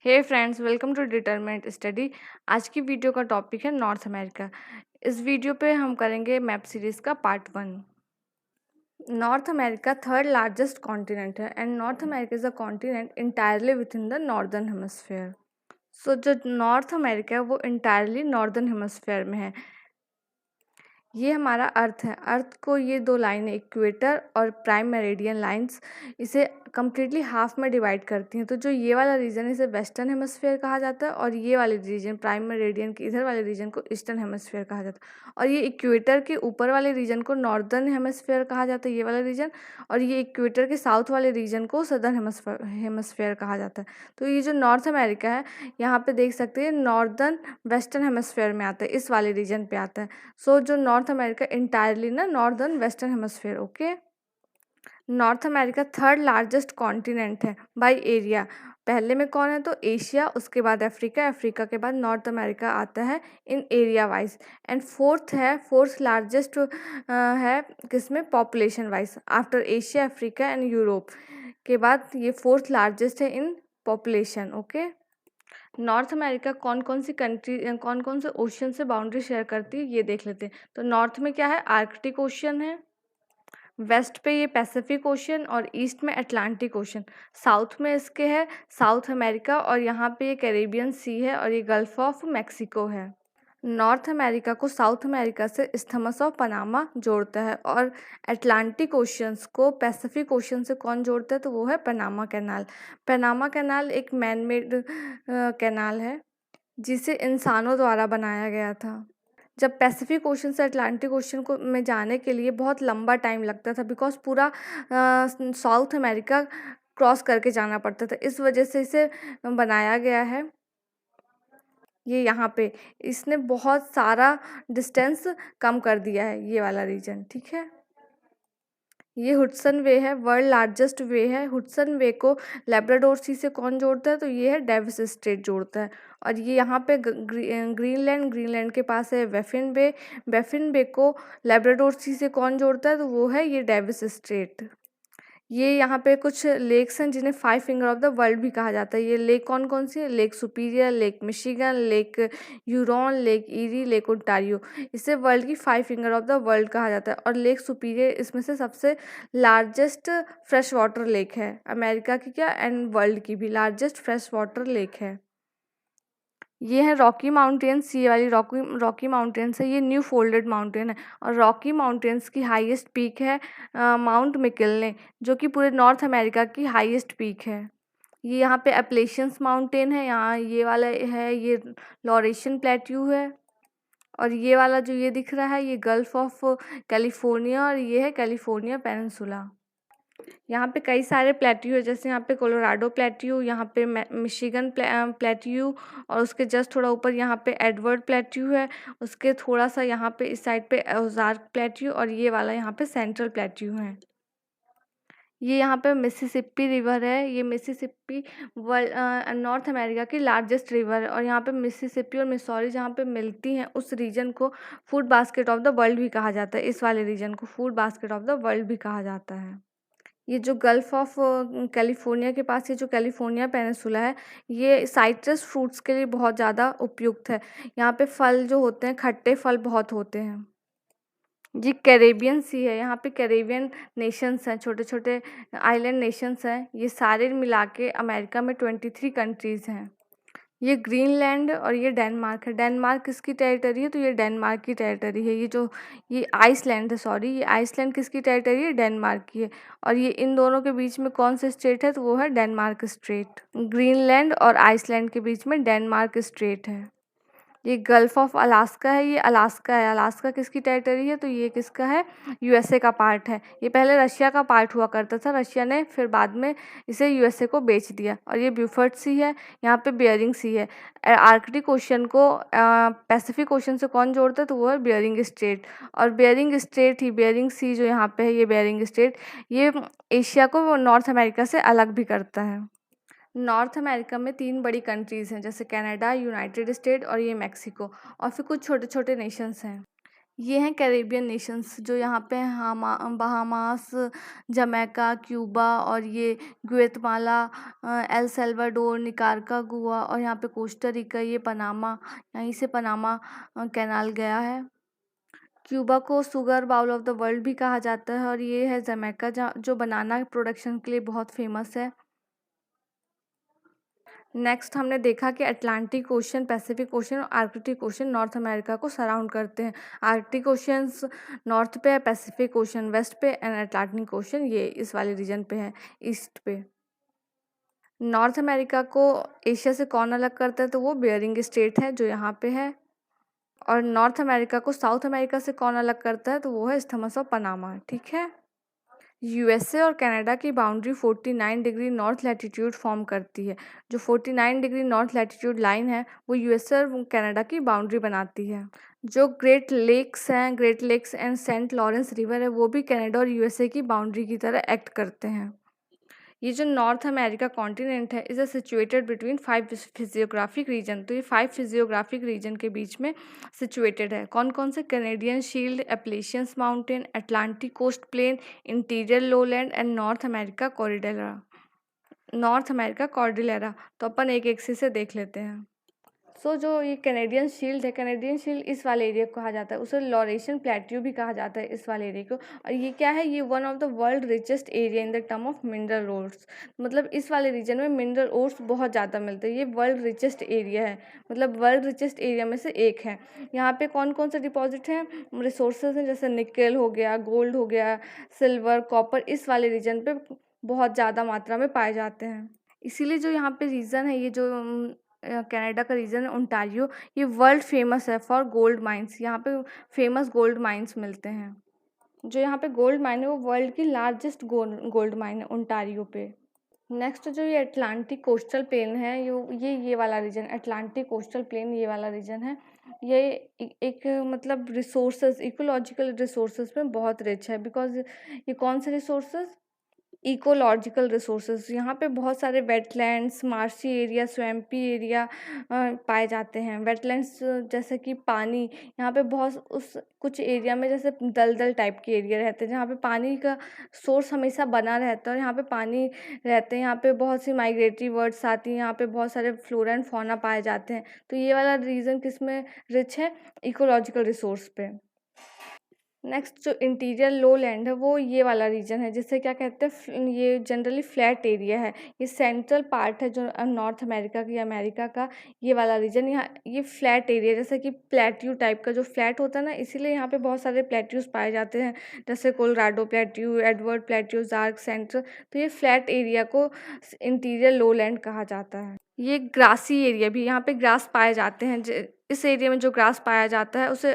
Hey friends, welcome to determinant study. आज की video का टॉपिक है नॉर्थ अमेरिका। इस वीडियो पे हम करेंगे मैप सीरीज का part 1। North America third largest continent है and North America is a continent entirely within the northern hemisphere. So जो नॉर्थ अमेरिका है वो इंटायरली नॉर्दर्न हेमिस्फीयर में है। ये हमारा अर्थ है। अर्थ को ये दो लाइनें इक्वेटर और प्राइम मेरिडियन लाइंस इसे कम्प्लीटली हाफ में डिवाइड करती हैं। तो जो ये वाला रीजन है इसे वेस्टर्न हेमिस्फीयर कहा जाता है और ये वाले रीजन प्राइम मेरिडियन के इधर वाले रीजन को ईस्टर्न हेमिस्फीयर कहा जाता है। और ये इक्वेटर के ऊपर वाले रीजन को नॉर्दर्न हेमिस्फीयर कहा जाता है, ये वाला रीजन। और ये इक्वेटर के साउथ वाले रीजन को सदर्न हेमिस्फीयर कहा जाता है। तो ये जो नॉर्थ अमेरिका है यहाँ पे देख सकते हैं नॉर्दर्न वेस्टर्न हेमिस्फीयर में आता है, इस वाले रीजन पे आता है। सो जो नॉर्थ अमेरिका इंटायरली ना northern western hemisphere. Okay, North America third largest continent है बाय एरिया। पहले में कौन है तो एशिया, उसके बाद अफ्रीका, अफ्रीका के बाद नॉर्थ अमेरिका आता है in area wise. And fourth largest है किसमें population wise. After Asia, Africa and Europe के बाद ये फोर्थ लार्जेस्ट है in population. Okay, North America कौन कौन सी कंट्री कौन कौन से ओशन से बाउंड्री शेयर करती है ये देख लेते हैं। तो नॉर्थ में क्या है, आर्कटिक ओशन है, वेस्ट पे ये पैसिफिक ओशन और ईस्ट में अटलांटिक ओशन। साउथ में इसके है साउथ अमेरिका और यहाँ पे ये कैरेबियन सी है और ये गल्फ ऑफ मैक्सिको है। नॉर्थ अमेरिका को साउथ अमेरिका से इस्थमस ऑफ पनामा जोड़ता है और अटलांटिक ओशंस को पैसिफिक ओशन से कौन जोड़ता है तो वो है पनामा कैनाल। पनामा कैनाल एक मैन मेड कैनाल है जिसे इंसानों द्वारा बनाया गया था। जब पैसिफिक ओशन से अटलांटिक ओशन को में जाने के लिए बहुत लंबा टाइम लगता था, बिकॉज पूरा साउथ अमेरिका क्रॉस करके जाना पड़ता था, इस वजह से इसे बनाया गया है। ये यहाँ पे इसने बहुत सारा डिस्टेंस कम कर दिया है, ये वाला रीजन। ठीक है, ये हुडसन वे है, वर्ल्ड लार्जेस्ट वे है। हुडसन वे को लेब्राडोर सी से कौन जोड़ता है तो ये है डेविस स्ट्रेट जोड़ता है। और ये यहाँ पे ग्रीनलैंड के पास है बेफिन बे। बेफिन बे को लेब्राडोर सी से कौन जोड़ता है तो वो है ये डेविस स्ट्रेट। ये यहाँ पे कुछ लेक्स हैं जिन्हें 5 फिंगर ऑफ द वर्ल्ड भी कहा जाता है। ये लेक कौन कौन सी है, Lake Superior, Lake Michigan, Lake Huron, Lake Erie, Lake Ontario. इसे वर्ल्ड की 5 फिंगर ऑफ द वर्ल्ड कहा जाता है। और लेक सुपीरियर इसमें से सबसे लार्जेस्ट फ्रेश वाटर लेक है, अमेरिका की क्या एंड वर्ल्ड की भी लार्जेस्ट फ्रेश वाटर लेक है। ये है रॉकी माउंटेन्स, ये वाली रॉकी माउंटेन्स है, ये न्यू फोल्डेड माउंटेन है। और रॉकी माउंटेन्स की हाईएस्ट पीक है माउंट मिकिलने, जो कि पूरे नॉर्थ अमेरिका की हाईएस्ट पीक है। ये यहाँ पे एप्लेशियंस माउंटेन है, यहाँ ये वाला है ये लॉरेशियन प्लेट्यू है। और ये वाला जो ये दिख रहा है ये गल्फ ऑफ कैलिफोर्निया और ये है कैलिफोर्निया पेनिनसुला। यहाँ पे कई सारे प्लेट्यू है, जैसे यहाँ पे कोलोराडो प्लेट्यू, यहाँ पे मिशिगन प्लेट्यू और उसके जस्ट थोड़ा ऊपर यहाँ पे एडवर्ड प्लेट्यू है। उसके थोड़ा सा यहाँ पे इस साइड पे ओजार्क प्लेट्यू और ये वाला यहाँ पे सेंट्रल प्लेट्यू है। ये यहाँ पे मिसिसिपी रिवर है, ये मिसिसिपी वर्ल्ड नॉर्थ अमेरिका की लार्जेस्ट रिवर है। और यहाँ पे मिसिसिपी और मिसौरी जहाँ पे मिलती हैं उस रीजन को food basket of the world भी कहा जाता है। इस वाले रीजन को food basket of the world भी कहा जाता है। ये जो गल्फ ऑफ कैलिफोर्निया के पास ये जो कैलिफोर्निया पेनिनसुला है ये साइट्रस फ्रूट्स के लिए बहुत ज़्यादा उपयुक्त है। यहाँ पे फल जो होते हैं खट्टे फल बहुत होते हैं। ये कैरेबियन सी है, यहाँ पे कैरेबियन नेशंस हैं, छोटे छोटे आइलैंड नेशंस हैं। ये सारे मिला के अमेरिका में 23 कंट्रीज़ हैं। ये ग्रीनलैंड और ये डेनमार्क है। डेनमार्क किसकी टेरिटरी है तो ये डेनमार्क की टेरिटरी है। ये आइसलैंड है, सॉरी, ये आइसलैंड किसकी टेरिटरी है, डेनमार्क की है। और ये इन दोनों के बीच में कौन सा स्टेट है तो वो है डेनमार्क स्टेट। ग्रीनलैंड और आइसलैंड के बीच में डेनमार्क स्टेट है। ये गल्फ ऑफ अलास्का है, ये अलास्का है। अलास्का किसकी टेरिटरी है तो ये किसका है, यूएसए का पार्ट है। ये पहले रशिया का पार्ट हुआ करता था, रशिया ने फिर बाद में इसे यूएसए को बेच दिया। और ये ब्यूफर्ट सी है, यहाँ पे बियरिंग सी है। आर्कटिक ओशन को पैसिफिक ओशन से कौन जोड़ता है तो वो है बियरिंग स्ट्रेट। और बियरिंग स्ट्रेट ही बियरिंग सी जो यहाँ पे है ये बियरिंग स्ट्रेट ये एशिया को नॉर्थ अमेरिका से अलग भी करता है। नॉर्थ अमेरिका में 3 बड़ी कंट्रीज़ हैं, जैसे कनाडा, यूनाइटेड स्टेट और ये मैक्सिको, और फिर कुछ छोटे छोटे नेशंस हैं। ये हैं कैरेबियन नेशंस, जो यहाँ पे बहामास, जमैका, क्यूबा और ये ग्वेतमाला, एल सल्वाडोर, निकारागुआ गोवा और यहाँ पे कोस्टा रिका, ये पनामा, यहीं से पनामा कैनाल गया है। क्यूबा को sugar bowl of the world भी कहा जाता है। और ये है जमैका, जो बनाना प्रोडक्शन के लिए बहुत फेमस है। नेक्स्ट हमने देखा कि अटलांटिक ओशन, पैसिफिक ओशन और आर्कटिक ओशन नॉर्थ अमेरिका को सराउंड करते हैं। आर्कटिक ओशंस नॉर्थ पे है, पैसिफिक ओशन वेस्ट पे एंड अटलांटिक ओशन ये इस वाले रीजन पे है, ईस्ट पे। नॉर्थ अमेरिका को एशिया से कौन अलग करता है, तो वो बेयरिंग स्टेट है जो यहाँ पे है। और नॉर्थ अमेरिका को साउथ अमेरिका से कौन अलग करता है, तो वो है इस्थमस ऑफ पनामा। ठीक है। यूएसए और कनाडा की boundary 49 degree north latitude form करती है। जो 49 डिग्री नॉर्थ लैटिट्यूड लाइन है वो यूएसए और कनाडा की बाउंड्री बनाती है। जो ग्रेट लेक्स हैं, Great Lakes and Saint Lawrence River है, वो भी कनाडा और यूएसए की बाउंड्री की तरह एक्ट करते हैं। ये जो नॉर्थ अमेरिका कॉन्टिनेंट है is situated between 5 physiographic region. तो ये 5 फिजियोग्राफिक रीजन के बीच में सिचुएटेड है। कौन कौन से? Canadian Shield, Appalachians mountain, Atlantic coast plain, interior lowland and North America cordillera. North America cordillera तो अपन एक एक से देख लेते हैं। जो ये कैनेडियन शील्ड है, कैनेडियन शील्ड इस वाले एरिया को कहा जाता है, उसे लॉरेशियन प्लेट्यू भी कहा जाता है इस वाले एरिया को। और ये क्या है? ये one of the world richest area in the term of mineral ores. मतलब इस वाले रीजन में मिनरल ओर्स बहुत ज़्यादा मिलते हैं। ये वर्ल्ड रिचेस्ट एरिया है, मतलब वर्ल्ड रिचेस्ट एरिया में से एक है। यहाँ पे कौन कौन से डिपॉजिट हैं, रिसोर्सेज हैं, जैसे निकेल हो गया, गोल्ड हो गया, सिल्वर, कॉपर, इस वाले रीजन पे बहुत ज़्यादा मात्रा में पाए जाते हैं। इसीलिए जो यहाँ पे रीजन है, ये जो कनाडा का रीजन है ओंटारियो, ये वर्ल्ड फेमस है फॉर गोल्ड माइंस। यहाँ पे फेमस गोल्ड माइंस मिलते हैं। जो यहाँ पे गोल्ड माइन है वो वर्ल्ड की लार्जेस्ट गोल्ड माइन है ओंटारियो पे। नेक्स्ट जो ये अटलांटिक कोस्टल प्लेन है, ये वाला रीजन, अटलांटिक कोस्टल प्लेन ये वाला रीजन है। ये एक मतलब रिसोर्सेज, इकोलॉजिकल रिसोर्सेज में बहुत रिच है। बिकॉज ये कौन से रिसोर्सेज? Ecological resources. यहाँ पे बहुत सारे wetlands, marshy area, swampy area पाए जाते हैं। वेटलैंड्स जैसे कि पानी, यहाँ पे बहुत कुछ एरिया में जैसे दलदल टाइप के एरिया रहते हैं जहाँ पे पानी का सोर्स हमेशा बना रहता है और यहाँ पे पानी रहते हैं। यहाँ पे बहुत सी माइग्रेटरी बर्ड्स आती हैं, यहाँ पे बहुत सारे फ्लोरा एंड फौना पाए जाते हैं। तो ये वाला रीजन किस में रिच है? इकोलॉजिकल रिसोर्स पे। नेक्स्ट जो इंटीरियर लो लैंड है वो ये वाला रीजन है, जिसे क्या कहते हैं, ये जनरली फ्लैट एरिया है। ये सेंट्रल पार्ट है जो नॉर्थ अमेरिका की, अमेरिका का ये वाला रीजन। यहाँ ये फ्लैट एरिया, जैसे कि प्लेट्यू टाइप का जो फ्लैट होता है ना, इसीलिए यहाँ पे बहुत सारे प्लेट्यूज पाए जाते हैं, जैसे Colorado plateau, Edward plateau, jerk central. तो ये फ्लैट एरिया को इंटीरियर लो लैंड कहा जाता है। ये ग्रासी एरिया भी, यहाँ पे ग्रास पाए जाते हैं। इस एरिया में जो ग्रास पाया जाता है उसे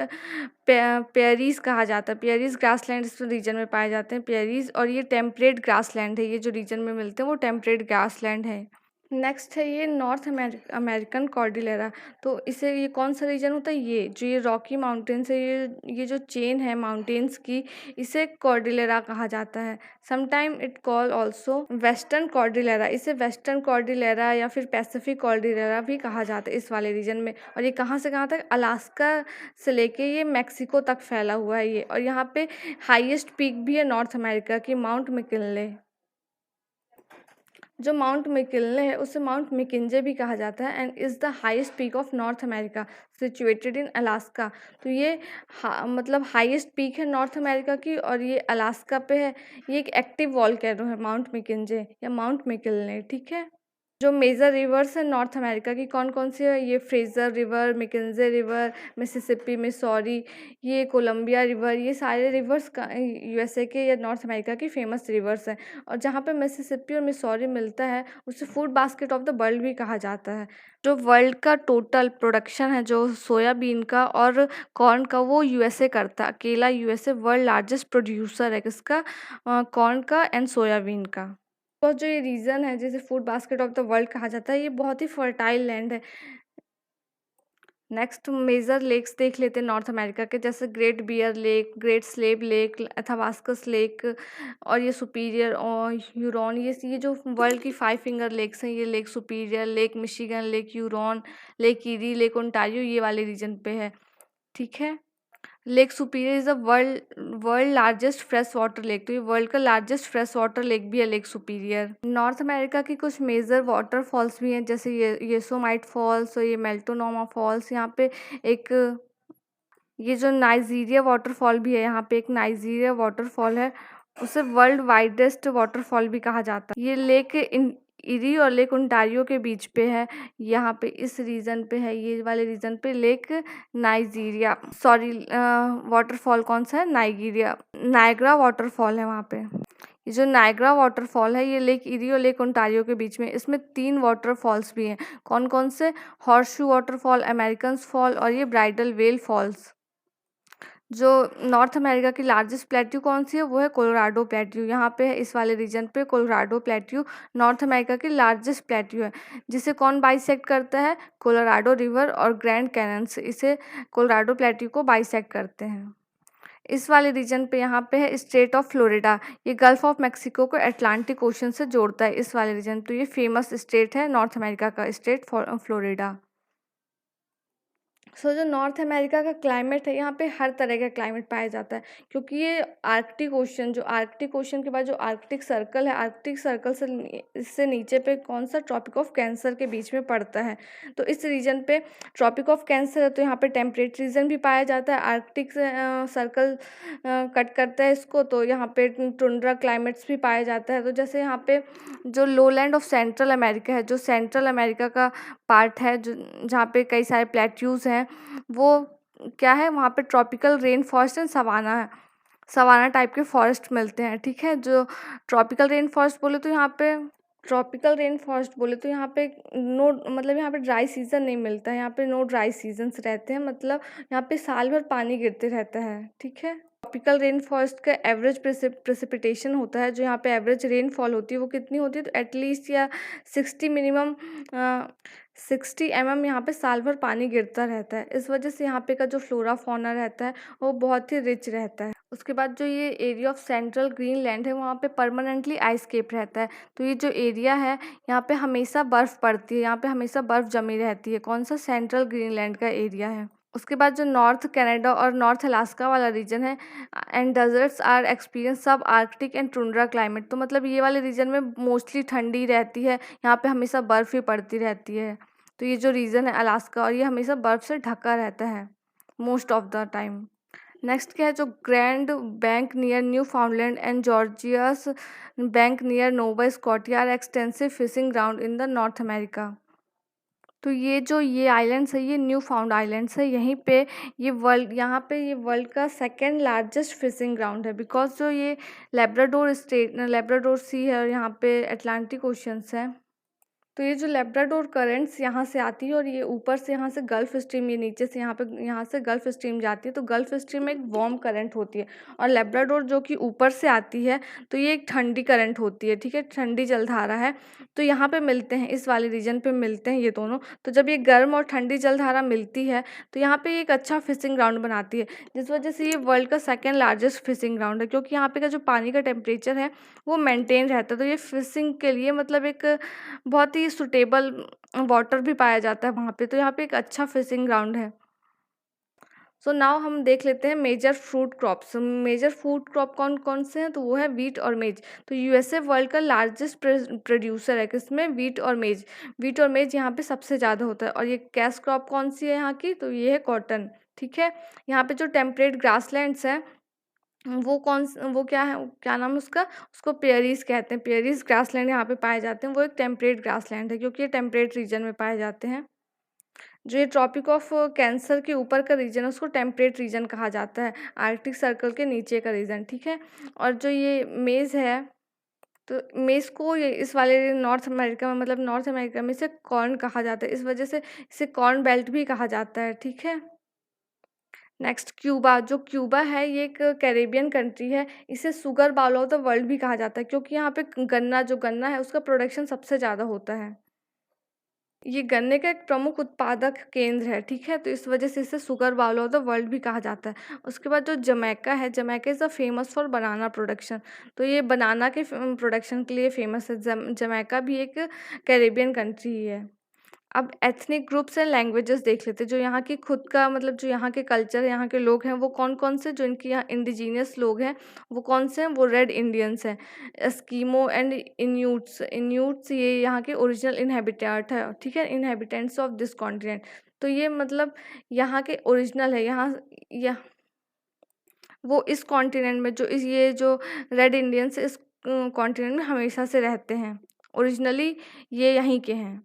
पेयरीज कहा जाता है। पेयरीज ग्रासलैंड इस रीजन में पाए जाते हैं, पेयरीज। और ये टेम्परेट ग्रासलैंड है, ये जो रीजन में मिलते हैं वो टेम्परेट ग्रासलैंड है। नेक्स्ट है ये नॉर्थ अमेरिकन कॉर्डिलेरा। तो इसे ये कौन सा रीजन होता है? ये जो ये रॉकी माउंटेन्स है, ये जो चेन है माउंटेन्स की, इसे कॉर्डिलेरा कहा जाता है। Sometime it call also western Cordillera. इसे वेस्टर्न कॉर्डिलेरा या फिर पैसिफिक कॉर्डिलेरा भी कहा जाता है इस वाले रीजन में। और ये कहाँ से कहाँ तक? अलास्का से लेके ये मैक्सिको तक फैला हुआ है ये। और यहाँ पे हाईएस्ट पीक भी है नॉर्थ अमेरिका की, माउंट मैकिन्ले। जो माउंट मैकिन्ले है उसे माउंट मैकिन्जे भी कहा जाता है and is the highest peak of north America situated in Alaska. तो ये मतलब हाईएस्ट पीक है नॉर्थ अमेरिका की और ये अलास्का पे है। ये एक एक्टिव वॉल्केनो है माउंट मैकिन्जे या माउंट मैकिन्ले। ठीक है। जो मेजर रिवर्स है नॉर्थ अमेरिका की, कौन कौन सी है? ये Fraser river, मैकिन्जे river, Mississippi, Missouri, ये कोलंबिया रिवर, ये सारे रिवर्स का यूएसए के या नॉर्थ अमेरिका की फेमस रिवर्स हैं। और जहाँ पे मिसिसिपी और मिसौरी मिलता है उसे food basket of the world भी कहा जाता है। जो वर्ल्ड का टोटल प्रोडक्शन है जो सोयाबीन का और कॉर्न का, वो यूएसए करता है अकेला। यूएसए वर्ल्ड लार्जेस्ट प्रोड्यूसर है किसका? कॉर्न का एंड सोयाबीन का। तो जो ये रीजन है जिसे food basket of the world कहा जाता है, ये बहुत ही फर्टाइल लैंड है। नेक्स्ट मेजर लेक्स देख लेते हैं नॉर्थ अमेरिका के, जैसे Great Bear Lake, Great Slave Lake, Athabasca Lake और ये सुपीरियर और ह्यूरॉन। ये जो वर्ल्ड की 5 फिंगर लेक्स हैं, ये lake Superior, Lake Michigan, lake Huron, lake Erie, Lake Ontario, ये वाले रीजन पे है। ठीक है। Lake superior is the world largest fresh water lake. तो ये वर्ल्ड का लार्जेस्ट फ्रेश वाटर लेक भी है लेक सुपीरियर। नॉर्थ अमेरिका की कुछ मेजर वाटरफॉल्स भी हैं, जैसे ये येसोमाइट फॉल्स और ये मेल्टोनोमा फॉल्स। यहाँ पे एक ये जो नाइजीरिया वाटरफॉल भी है, यहाँ पे एक नाइजीरिया वाटरफॉल है, उसे वर्ल्ड वाइडेस्ट वाटरफॉल भी कहा जाता है। ये लेक इरी और लेक ओंटारियो के बीच पे है, यहाँ पे इस रीजन पे है, ये वाले रीजन पे लेक नाइजीरिया, सॉरी वाटरफॉल कौन सा है, नाइजीरिया, नायग्रा वाटरफॉल है वहाँ पे। ये जो नायग्रा वाटरफॉल है ये लेक इरी और लेक ओंटारियो के बीच में, इसमें 3 वाटरफॉल्स भी हैं। कौन कौन से, हॉर्सशू वाटरफॉल, अमेरिकन फॉल और ये ब्राइडल वेल फॉल्स। जो नॉर्थ अमेरिका की लार्जेस्ट प्लेट्यू कौन सी है, वो है कोलोराडो प्लेट्यू। यहाँ पे है इस वाले रीजन पे कोलोराडो प्लेट्यू नॉर्थ अमेरिका की लार्जेस्ट प्लेट्यू है, जिसे कौन बाइसेक्ट करता है, कोलोराडो रिवर और ग्रैंड कैनन से इसे कोलोराडो प्लेट्यू को बाइसेक्ट करते हैं। इस वाले रीजन पे यहाँ पे है स्टेट ऑफ फ्लोरिडा, ये गल्फ ऑफ मैक्सिको को अटलांटिक ओशन से जोड़ता है इस वाले रीजन। तो ये फेमस स्टेट है नॉर्थ अमेरिका का स्टेट फ्लोरिडा। सो जो नॉर्थ अमेरिका का क्लाइमेट है, यहाँ पे हर तरह का क्लाइमेट पाया जाता है, क्योंकि ये आर्कटिक ओशन, जो आर्कटिक ओशन के बाद जो आर्कटिक सर्कल है, आर्कटिक सर्कल से इससे नीचे पे कौन सा, ट्रॉपिक ऑफ कैंसर के बीच में पड़ता है। तो इस रीजन पे ट्रॉपिक ऑफ कैंसर है, तो यहाँ पे टेम्परेट रीजन भी पाया जाता है। आर्कटिक सर्कल कट करता है इसको, तो यहाँ पे टुंड्रा क्लाइमेट्स भी पाया जाता है। तो जैसे यहाँ पे जो लोलैंड ऑफ सेंट्रल अमेरिका है, जो सेंट्रल अमेरिका का पार्ट है, जो जहाँ पे कई सारे प्लेट्यूज हैं, वो क्या है, वहाँ पे tropical rain forest and savanna है, सवाना टाइप के फॉरेस्ट मिलते हैं। ठीक है, जो ट्रॉपिकल रेन फॉरेस्ट बोले तो यहाँ पे नो, मतलब यहाँ पे ड्राई सीजन नहीं मिलता है, यहाँ पे नो ड्राई सीजन्स रहते हैं, मतलब यहाँ पे साल भर पानी गिरते रहता है। ठीक है, ट्रॉपिकल रेन फॉरेस्ट का एवरेज प्रेसिपिटेशन होता है, जो यहाँ पे एवरेज रेनफॉल होती है वो कितनी होती है, तो एटलीस्ट या 60 मिनिमम 60 mm यहाँ पे साल भर पानी गिरता रहता है। इस वजह से यहाँ पे का जो फ्लोरा फौना रहता है वो बहुत ही रिच रहता है। उसके बाद जो ये एरिया ऑफ सेंट्रल ग्रीनलैंड है, वहाँ पे परमानेंटली आइस केप रहता है। तो ये जो एरिया है, यहाँ पे हमेशा बर्फ़ पड़ती है, यहाँ पे हमेशा बर्फ़ जमी रहती है। कौन सा, सेंट्रल ग्रीनलैंड का एरिया है। उसके बाद जो नॉर्थ कनाडा और नॉर्थ अलास्का वाला रीजन है, एंड डेजर्ट्स आर एक्सपीरियंस सब आर्कटिक एंड टुंड्रा क्लाइमेट। तो मतलब ये वाले रीजन में मोस्टली ठंडी रहती है, यहाँ पे हमेशा बर्फ़ ही पड़ती रहती है। तो ये जो रीजन है अलास्का, और ये हमेशा बर्फ़ से ढका रहता है most of the time. Next क्या है, जो Grand Bank near Newfoundland and Georges Bank near Nova Scotia are extensive fishing ground in the North America. तो ये जो ये आइलैंड्स है, ये न्यू फाउंड आइलैंड्स है, यहीं पे यहाँ पे ये वर्ल्ड का सेकेंड लार्जेस्ट फिशिंग ग्राउंड है, बिकॉज जो ये लेब्राडोर सी है और यहाँ पे अटलांटिक ओशंस है। तो ये जो लेब्राडोर करेंट्स यहाँ से आती है और ये ऊपर से यहाँ से गल्फ स्ट्रीम, ये नीचे से यहाँ से गल्फ स्ट्रीम जाती है। तो गल्फ स्ट्रीम में एक वार्म करंट होती है, और लेब्राडोर जो कि ऊपर से आती है, तो ये एक ठंडी करंट होती है। ठीक है, ठंडी जलधारा है। तो यहाँ पे मिलते हैं, इस वाले रीजन पे मिलते हैं ये दोनों। तो जब ये गर्म और ठंडी जलधारा मिलती है, तो यहाँ पे एक अच्छा फिशिंग ग्राउंड बनाती है, जिस वजह से ये वर्ल्ड का सेकेंड लार्जेस्ट फिशिंग ग्राउंड है, क्योंकि यहाँ पे का जो पानी का टेम्परेचर है वो मेंटेन रहता है। तो ये फिशिंग के लिए मतलब एक बहुत ही सुटेबल वाटर भी पाया जाता है वहाँ पे। तो यहाँ पे एक अच्छा फिशिंग ग्राउंड है। सो नाउ हम देख लेते हैं major fruit crops. Major fruit crop कौन कौन से हैं, तो वो है वीट और मेज। तो यूएसए वर्ल्ड का लार्जेस्ट प्रोड्यूसर है किसमें, वीट और मेज। वीट और मेज यहाँ पे सबसे ज़्यादा होता है। और ये कैश क्रॉप कौन सी है यहाँ की, तो ये है कॉटन। ठीक है, यहाँ पे जो टेम्परेट ग्रासलैंड्स हैं, वो क्या है, क्या नाम है उसका, उसको पेयरीज कहते हैं। पेयरीज ग्रासलैंड यहाँ पे पाए जाते हैं। वो एक टेम्परेट ग्रासलैंड है, क्योंकि ये टेम्परेट रीजन में पाए जाते हैं। जो ये ट्रॉपिक ऑफ कैंसर के ऊपर का रीजन है, उसको टेम्परेट रीजन कहा जाता है, आर्कटिक सर्कल के नीचे का रीजन। ठीक है, और जो ये मेज़ है, तो मेज़ को ये इस वाले नॉर्थ अमेरिका में, मतलब नॉर्थ अमेरिका में इसे कॉर्न कहा जाता है, इस वजह से इसे कॉर्न बेल्ट भी कहा जाता है। ठीक है, नेक्स्ट क्यूबा। जो क्यूबा है ये एक कैरेबियन कंट्री है, इसे sugar bowl of the world भी कहा जाता है, क्योंकि यहाँ पे गन्ना है उसका प्रोडक्शन सबसे ज़्यादा होता है। ये गन्ने का एक प्रमुख उत्पादक केंद्र है। ठीक है, तो इस वजह से इसे sugar bowl of the world भी कहा जाता है। उसके बाद जो जमैका है, Jamaica is a famous for banana production. तो ये बनाना के प्रोडक्शन के लिए फेमस है। जमैका भी एक कैरेबियन कंट्री ही है। अब एथनिक ग्रुप्स एंड लैंग्वेजेस देख लेते हैं, जो यहाँ की खुद का मतलब जो यहाँ के कल्चर, यहाँ के लोग हैं वो कौन कौन से, जो इनके यहाँ इंडिजीनियस लोग हैं वो कौन से हैं, वो रेड इंडियंस हैं। एस्कीमो एंड इन्यूट्स, इन्यूट्स ये यहाँ के ओरिजिनल इनहेबिटेंट है, ठीक है, इनहेबिटेंट्स ऑफ दिस कॉन्टिनेंट। तो ये मतलब यहाँ के ओरिजिनल है, यहाँ वो इस कॉन्टिनेंट में जो इस ये जो रेड इंडियंस इस कॉन्टिनेंट में हमेशा से रहते हैं, ओरिजिनली ये यहीं के हैं।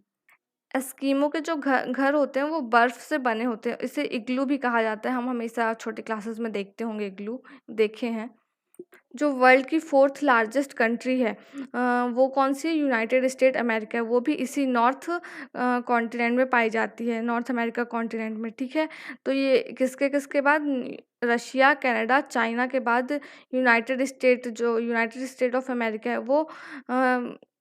एस्कीमो के जो घर होते हैं वो बर्फ़ से बने होते हैं, इसे इग्लू भी कहा जाता है, हम हमेशा छोटे क्लासेस में देखते होंगे, इग्लू देखे हैं। जो वर्ल्ड की 4th लार्जेस्ट कंट्री है वो कौन सी है, यूनाइटेड स्टेट अमेरिका है, वो भी इसी नॉर्थ कॉन्टिनेंट में पाई जाती है, नॉर्थ अमेरिका कॉन्टिनेंट में, ठीक है। तो ये किसके किसके बाद, रशिया, कनाडा, चाइना के बाद यूनाइटेड स्टेट ऑफ अमेरिका है वो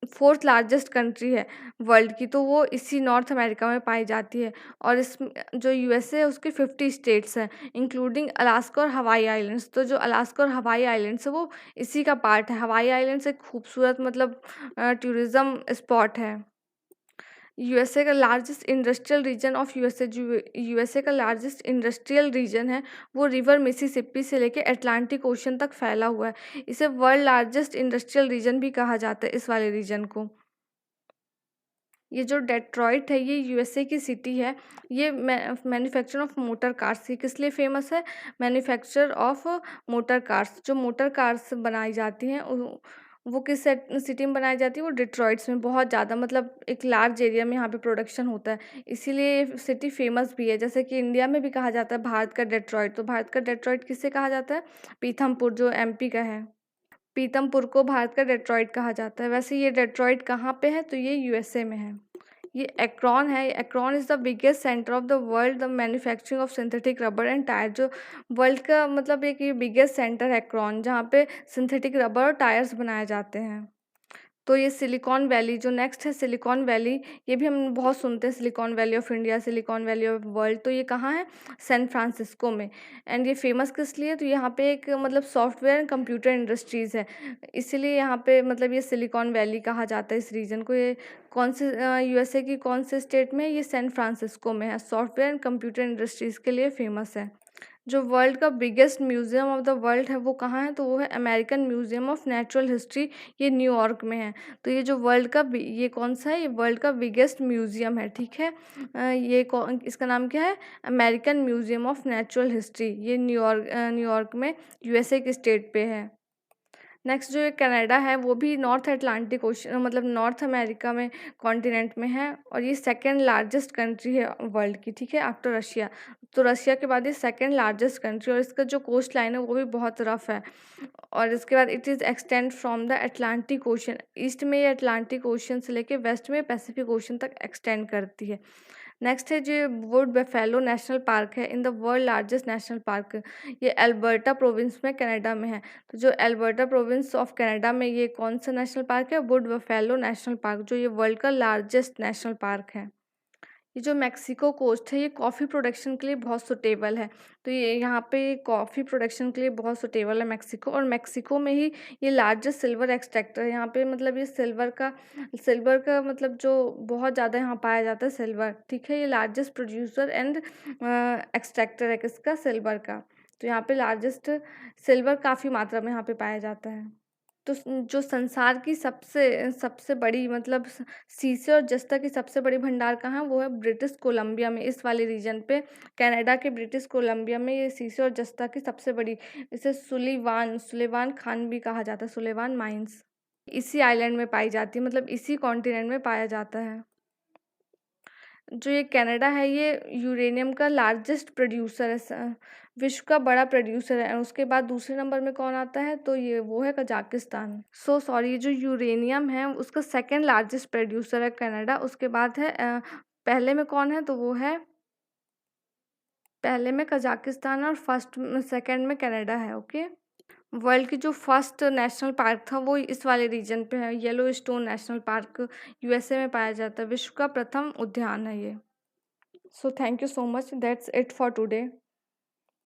4th लार्जेस्ट कंट्री है वर्ल्ड की, तो वो इसी नॉर्थ अमेरिका में पाई जाती है। और इस जो यूएसए है उसके 50 स्टेट्स हैं इंक्लूडिंग अलास्का और हवाई आइलैंड्स। तो जो अलास्का और हवाई आइलैंड्स है वो इसी का पार्ट है। हवाई आइलैंड्स एक खूबसूरत मतलब टूरिज़्म स्पॉट है। यूएसए का largest industrial region of USA, जो यूएसए का लार्जेस्ट इंडस्ट्रियल रीजन है वो रिवर मिसिसिपी से लेके अटलांटिक ओशन तक फैला हुआ है। इसे वर्ल्ड लार्जेस्ट इंडस्ट्रियल रीजन भी कहा जाता है इस वाले रीजन को। ये जो डेट्रॉइट है ये यूएसए की सिटी है। ये मैन्युफैक्चर ऑफ मोटर कार्स, ये किस लिए फेमस है, मैन्युफैक्चर ऑफ मोटर कार्स। जो मोटर कार्स बनाई जाती हैं वो किस सिटी में बनाई जाती है, वो डिट्रॉइट्स में बहुत ज़्यादा मतलब एक लार्ज एरिया में यहाँ पे प्रोडक्शन होता है, इसीलिए ये सिटी फेमस भी है। जैसे कि इंडिया में भी कहा जाता है भारत का डेट्रॉइट, तो भारत का डेट्रॉइट किससे कहा जाता है, पीथमपुर जो एमपी का है, पीथमपुर को भारत का डेट्रॉइट कहा जाता है। वैसे ये डेट्रॉइट कहाँ पे है, तो ये यूएसए में है। ये एक्रोन है, Akron is the biggest centre of the world the manufacturing of synthetic rubber and tyre. जो वर्ल्ड का मतलब एक ये बिगेस्ट सेंटर है एक्रोन, जहाँ पे सिंथेटिक रबर और टायर्स बनाए जाते हैं। तो ये सिलिकॉन वैली जो नेक्स्ट है, सिलिकॉन वैली, ये भी हम बहुत सुनते हैं, silicon valley of India, silicon valley of world. तो ये कहाँ है, सैन फ्रांसिस्को में। एंड ये फेमस किस लिए, तो यहाँ पे एक मतलब सॉफ्टवेयर एंड कंप्यूटर इंडस्ट्रीज़ है, इसीलिए यहाँ पे मतलब ये सिलिकॉन वैली कहा जाता है इस रीजन को। ये कौन से यूएसए की कौन से स्टेट में, ये सैन फ्रांसिस्को में है, सॉफ्टवेयर एंड कंप्यूटर इंडस्ट्रीज़ के लिए फेमस है। जो वर्ल्ड का biggest museum of the world है वो कहाँ है, तो वो है American museum of natural history, ये न्यूयॉर्क में है। तो ये जो वर्ल्ड का ये कौन सा है, ये वर्ल्ड का बिगेस्ट म्यूज़ियम है, ठीक है। इसका नाम क्या है, American museum of natural history, ये न्यूयॉर्क में यूएसए के स्टेट पे है। नेक्स्ट जो ये कनाडा है वो भी नॉर्थ अटलांटिक ओशन मतलब नॉर्थ अमेरिका में कॉन्टिनेंट में है, और ये सेकेंड लार्जेस्ट कंट्री है वर्ल्ड की, ठीक है, आफ्टर रशिया। तो रशिया के बाद ये सेकेंड लार्जेस्ट कंट्री, और इसका जो कोस्ट लाइन है वो भी बहुत रफ है। और इसके बाद it is extend from the Atlantic ocean, east में ये अटलांटिक ओशन से लेके वेस्ट में पैसिफिक ओशन तक एक्सटेंड करती है। नेक्स्ट है जो वुड बफेलो नेशनल पार्क है, in the world largest national park, ये अल्बर्टा प्रोविंस में कनाडा में है। तो जो अल्बर्टा प्रोविंस ऑफ कनाडा में ये कौन सा नेशनल पार्क है, वुड बफेलो नेशनल पार्क, जो ये वर्ल्ड का लार्जेस्ट नेशनल पार्क है। ये जो मैक्सिको कोस्ट है ये कॉफ़ी प्रोडक्शन के लिए बहुत सुटेबल है, तो ये यहाँ पे कॉफ़ी प्रोडक्शन के लिए बहुत सुटेबल है मैक्सिको, और मैक्सिको में ही ये लार्जेस्ट सिल्वर एक्सट्रैक्टर है। यहाँ पे मतलब ये सिल्वर का मतलब जो बहुत ज़्यादा यहाँ पाया जाता है सिल्वर, ठीक है। ये लार्जेस्ट प्रोड्यूसर एंड एक्सट्रैक्टर है किसका, सिल्वर का। तो यहाँ पे लार्जेस्ट सिल्वर काफ़ी मात्रा में यहाँ पे पाया जाता है। तो जो संसार की सबसे सबसे बड़ी मतलब शीशे और जस्ता की सबसे बड़ी भंडार कहाँ है, वो है ब्रिटिश कोलंबिया में, इस वाले रीजन पे, कनाडा के ब्रिटिश कोलंबिया में ये शीशे और जस्ता की सबसे बड़ी, इसे सुलेवान खान भी कहा जाता है, सुलेवान माइंस, इसी आइलैंड में पाई जाती है, मतलब इसी कॉन्टिनेंट में पाया जाता है। जो ये कनाडा है ये यूरेनियम का लार्जेस्ट प्रोड्यूसर है, विश्व का बड़ा प्रोड्यूसर है। उसके बाद दूसरे नंबर में कौन आता है, तो ये वो है कजाकिस्तान। सो सॉरी, ये जो यूरेनियम है उसका सेकंड लार्जेस्ट प्रोड्यूसर है कनाडा। उसके बाद है पहले में कौन है, तो वो है पहले में कजाकिस्तान, और सेकंड में कनाडा है, ओके। वर्ल्ड की जो फर्स्ट नेशनल पार्क था वो इस वाले रीजन पे है, yellow stone national park, USA में पाया जाता है, विश्व का प्रथम उद्यान है ये। So thank you so much, that's it for today.